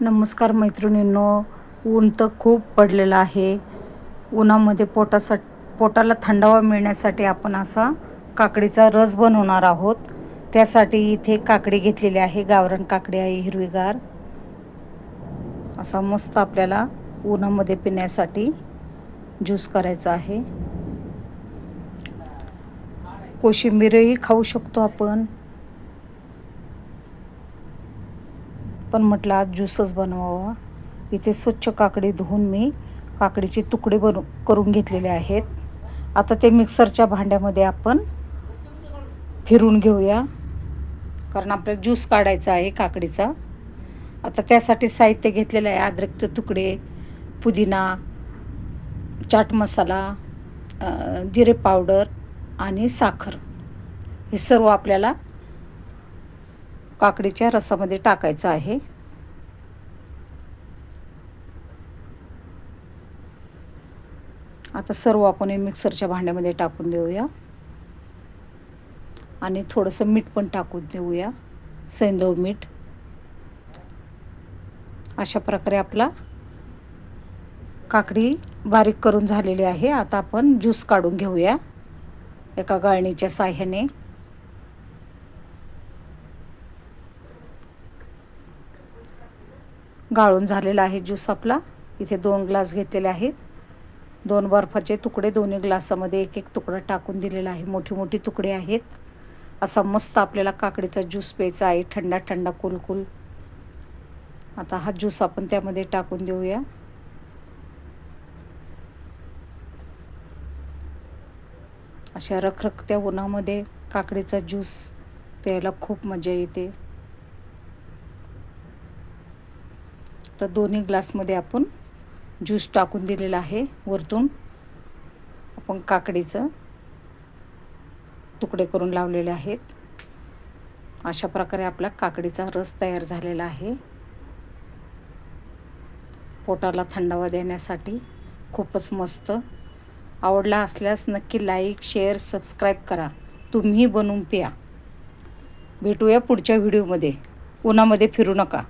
नमस्कार मैत्रिणींनो, ऊन तर खूप पडलेलं आहे. उन्हामध्ये पोटाला थंडावा मिळण्यासाठी आपण असा काकडीचा रस बनवणार आहोत. त्यासाठी इथे काकडी घेतलेली आहे, गावरान काकडी आहे हिरवीगार. असा मस्त आपल्याला उन्हामध्ये पिण्यासाठी ज्यूस करायचा आहे. कोशिंबीरही खाऊ शकतो आपण, पण म्हटलं आज ज्यूसच बनवावा. इथे स्वच्छ काकडी धुवून मी काकडीचे तुकडे करून घेतलेले आहेत. आता ते मिक्सरच्या भांड्यामध्ये आपण फिरून घेऊया, कारण आपल्याला ज्यूस काढायचा आहे काकडीचा. आता त्यासाठी साहित्य घेतलेलं आहे: अद्रकचे तुकडे, पुदिना, चाट मसाला, जिरे पावडर आणि साखर. हे सर्व आपल्याला काकडीच्या रसामध्ये टाकायचं आहे. आता सर्व आपण हे मिक्सरच्या भांड्यामध्ये टाकून देऊया आणि थोडंसं मीठ पण टाकून देऊया, सैंधव मीठ. अशा प्रकारे आपला काकडी बारीक करून झालेली आहे. आता आपण ज्यूस काढून घेऊया एका गाळणीच्या साह्याने. गाळून झालेला आहे ज्यूस आपला. इथे 2 ग्लास घेतलेले आहेत. 2 बर्फाचे तुकडे दोन्ही ग्लासामध्ये एक एक तुकडा टाकून दिलेला आहे. मोठी मोठी तुकडे आहेत. असा मस्त आपल्याला काकडीचा ज्यूस प्यायचा आहे, थंडा थंडा कुलकुल. आता हा ज्यूस आपण त्यामध्ये टाकून देऊया. अशा रखरखत्या उन्हामध्ये काकडीचा ज्यूस प्यायला खूप मजा येते. तर दोन्ही ग्लासमध्ये आपण ज्यूस टाकून दिलेला आहे. वरतून आपण काकडीचं तुकडे करून लावलेले आहेत. अशा प्रकारे आपला काकडीचा रस तयार झालेला आहे. पोटाला थंडावा देण्यासाठी खूपच मस्त. आवडला असल्यास नक्की लाईक, शेअर, सबस्क्राईब करा. तुम्ही बनवून प्या. भेटूया पुढच्या व्हिडिओमध्ये. उन्हामध्ये फिरू नका.